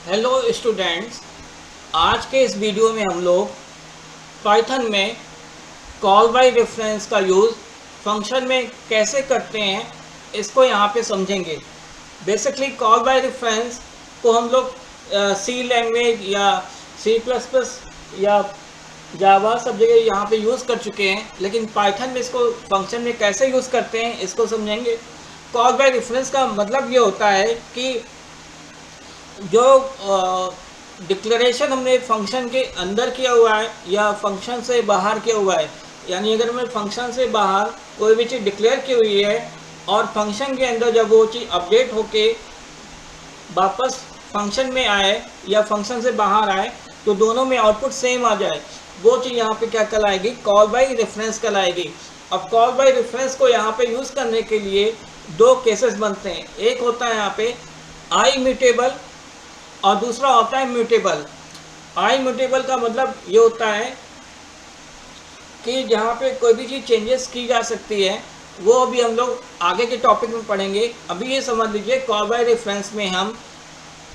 Hello students, आज के इस वीडियो में हम लोग पाइथन में कॉल बाय रेफरेंस का यूज़ फंक्शन में कैसे करते हैं इसको यहाँ पे समझेंगे। बेसिकली कॉल बाय रेफरेंस को हम लोग सी लैंग्वेज या सी प्लस प्लस या जावा सब जगह यहाँ पे यूज़ कर चुके हैं, लेकिन पाइथन में इसको फंक्शन में कैसे यूज़ करते हैं इसको समझेंगे। कॉल बाय रेफरेंस का मतलब ये होता है कि जो डिक्लेरेशन हमने फंक्शन के अंदर किया हुआ है या फंक्शन से बाहर किया हुआ है, यानी अगर मैं फंक्शन से बाहर कोई भी चीज़ डिक्लेयर की हुई है और फंक्शन के अंदर जब वो चीज़ अपडेट होके वापस फंक्शन में आए या फंक्शन से बाहर आए तो दोनों में आउटपुट सेम आ जाए, वो चीज़ यहाँ पे क्या कहलाएगी? कॉल बाय रेफरेंस कहलाएगी। अब कॉल बाय रेफरेंस को यहाँ पे यूज़ करने के लिए दो केसेस बनते हैं। एक होता है यहाँ पे आई म्यूटेबल और दूसरा होता है म्यूटेबल। आई म्यूटेबल का मतलब ये होता है कि जहाँ पे कोई भी चीज़ चेंजेस की जा सकती है, वो अभी हम लोग आगे के टॉपिक में पढ़ेंगे। अभी ये समझ लीजिए कॉल बाय रेफरेंस में हम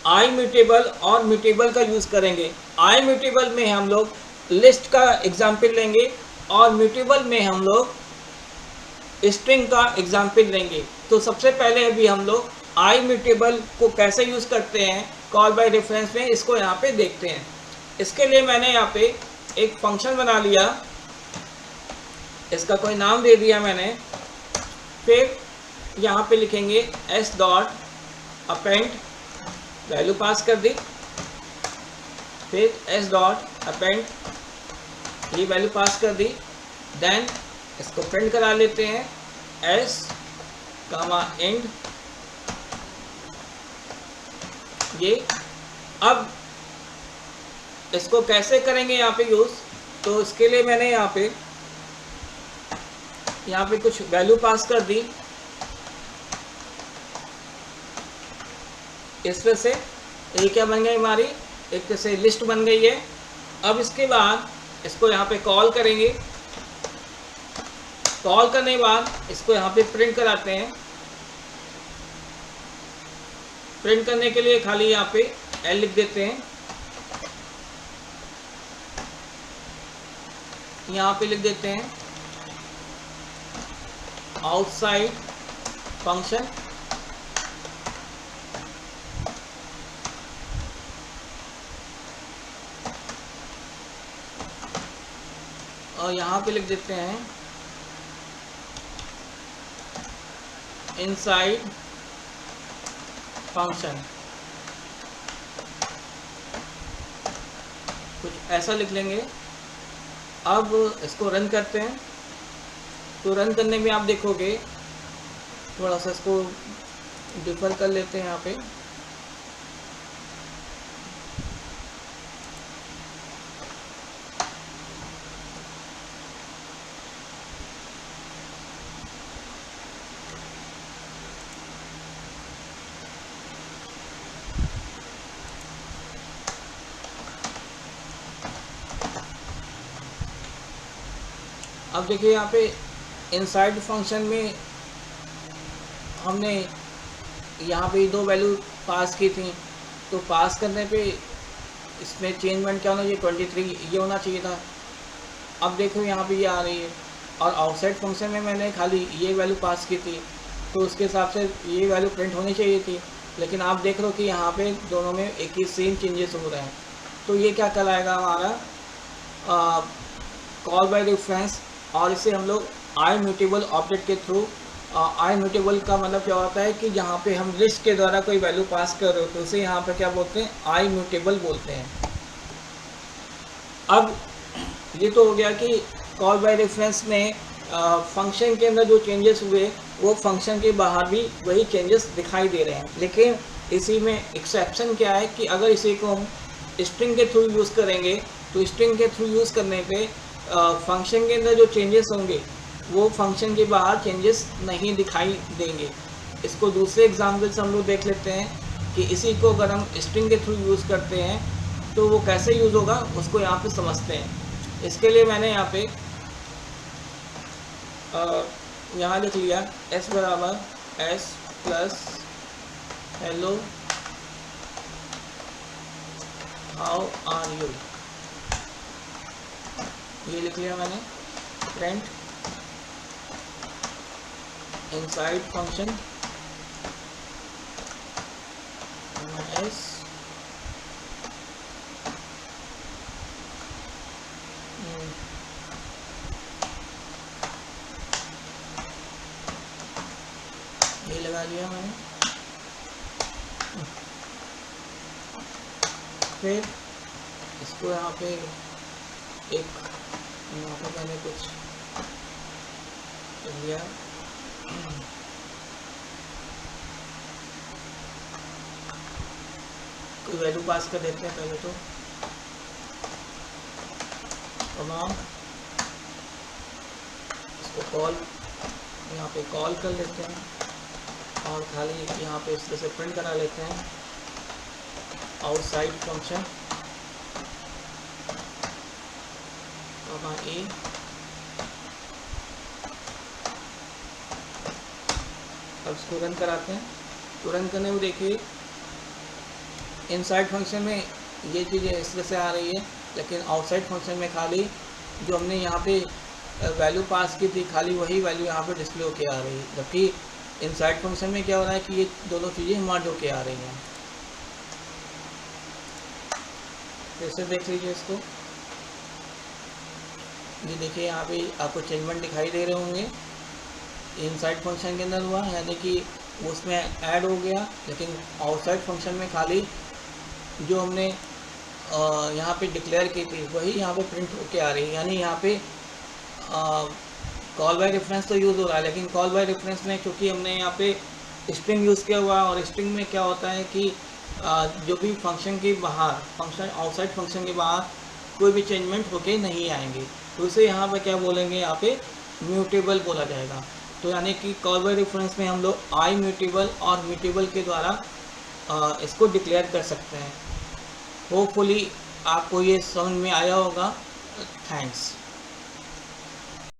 आई म्यूटेबल और म्यूटेबल का यूज़ करेंगे। आई म्यूटेबल में हम लोग लिस्ट का एग्जाम्पल लेंगे और म्यूटेबल में हम लोग स्ट्रिंग का एग्जाम्पल लेंगे। तो सबसे पहले अभी हम लोग आई म्यूटेबल को कैसे यूज़ करते हैं कॉल बाय रेफरेंस में, इसको यहाँ पे देखते हैं। इसके लिए मैंने यहाँ पे एक फंक्शन बना लिया, इसका कोई नाम दे दिया मैंने। फिर यहाँ पे लिखेंगे s dot append, value pass कर दी। फिर s डॉट अपेंड, ये वैल्यू पास कर दी। देन इसको प्रिंट करा लेते हैं s कामा एंड। ये अब इसको कैसे करेंगे यहाँ पे यूज़, तो इसके लिए मैंने यहाँ पे कुछ वैल्यू पास कर दी। इस तरह से ये क्या बन गई हमारी, एक तरह से लिस्ट बन गई है। अब इसके बाद इसको यहाँ पे कॉल करेंगे। कॉल करने के बाद इसको यहाँ पे प्रिंट कराते हैं। प्रिंट करने के लिए खाली यहाँ पे एल लिख देते हैं। यहाँ पे लिख देते हैं आउटसाइड फंक्शन। और यहाँ पे लिख देते हैं इनसाइड फंक्शन, कुछ ऐसा लिख लेंगे। अब इसको रन करते हैं। तो रन करने में आप देखोगे थोड़ा सा इसको डिफर कर लेते हैं यहाँ पे। अब देखिए यहाँ पे इनसाइड फंक्शन में हमने यहाँ पे दो वैल्यू पास की थी, तो पास करने पे इसमें चेंजमेंट क्या होना चाहिए, 23 ये होना चाहिए था। अब देखो यहाँ पे ये आ रही है। और आउटसाइड फंक्शन में मैंने खाली ये वैल्यू पास की थी, तो उसके हिसाब से ये वैल्यू प्रिंट होनी चाहिए थी। लेकिन आप देख लो कि यहाँ पे दोनों में एक ही सेम चेंजेस हो रहे हैं। तो ये क्या कहलाएगा हमारा कॉल बाय रेफरेंस। और इसे हम लोग आई म्यूटेबल ऑब्जेक्ट के थ्रू, आई म्यूटेबल का मतलब क्या होता है कि जहाँ पे हम लिस्ट के द्वारा कोई वैल्यू पास कर रहे हो तो उसे यहाँ पे क्या बोलते हैं, आई म्यूटेबल बोलते हैं। अब ये तो हो गया कि कॉल बाय रेफरेंस में फंक्शन के अंदर जो चेंजेस हुए वो फंक्शन के बाहर भी वही चेंजेस दिखाई दे रहे हैं। लेकिन इसी में एक्सेप्शन क्या है कि अगर इसी को हम स्ट्रिंग के थ्रू यूज़ करेंगे तो स्ट्रिंग के थ्रू यूज़ करने पे फंक्शन के अंदर जो चेंजेस होंगे वो फंक्शन के बाहर चेंजेस नहीं दिखाई देंगे। इसको दूसरे एग्जाम्पल से हम लोग देख लेते हैं कि इसी को अगर हम स्ट्रिंग के थ्रू यूज़ करते हैं तो वो कैसे यूज़ होगा, उसको यहाँ पे समझते हैं। इसके लिए मैंने यहाँ पे यहाँ लिख लिया s बराबर s plus hello how are you, ये लिख लिया मैंने। प्रिंट इनसाइड फंक्शन एस ये लगा लिया मैंने। फिर इसको यहाँ पे यहाँ पे मैंने कुछ लिया, कोई वैल्यू पास कर देते हैं पहले तो। तमाम इसको कॉल, यहाँ पे कॉल कर लेते हैं और खाली यहाँ पे इस तरह से प्रिंट करा लेते हैं आउटसाइड फंक्शन ए। अब इसको रन कराते हैं। तो रन करने में देखिए इनसाइड फंक्शन में ये चीज़ें इस तरह से आ रही है, लेकिन आउटसाइड फंक्शन में खाली जो हमने यहाँ पे वैल्यू पास की थी खाली वही वैल्यू यहाँ पे डिस्प्ले होके आ रही है, जबकि इनसाइड फंक्शन में क्या हो रहा है कि ये दोनों चीज़ें मर्ज होके आ रही हैं। फिर से देख लीजिए इसको, ये देखिए यहाँ पे आपको चेंजमेंट दिखाई दे रहे होंगे। इनसाइड फंक्शन के अंदर हुआ यानी कि उसमें ऐड हो गया, लेकिन आउटसाइड फंक्शन में खाली जो हमने यहाँ पे डिक्लेयर की थी वही यहाँ पे प्रिंट होके आ रही है। यानी यहाँ पे कॉल बाय रेफरेंस तो यूज़ हो रहा है, लेकिन कॉल बाय रेफरेंस में क्योंकि हमने यहाँ पे स्ट्रिंग यूज़ किया हुआ है, और स्ट्रिंग में क्या होता है कि जो भी फंक्शन के बाहर, फंक्शन आउटसाइड फंक्शन के बाहर कोई भी चेंजमेंट होके नहीं आएंगे, तो इसे यहाँ पे क्या बोलेंगे, यहाँ पे म्यूटेबल बोला जाएगा। तो यानी कि कॉल बाय रेफरेंस में हम लोग आई म्यूटेबल और म्यूटेबल के द्वारा इसको डिक्लेयर कर सकते हैं। होपफुली आपको ये समझ में आया होगा। थैंक्स।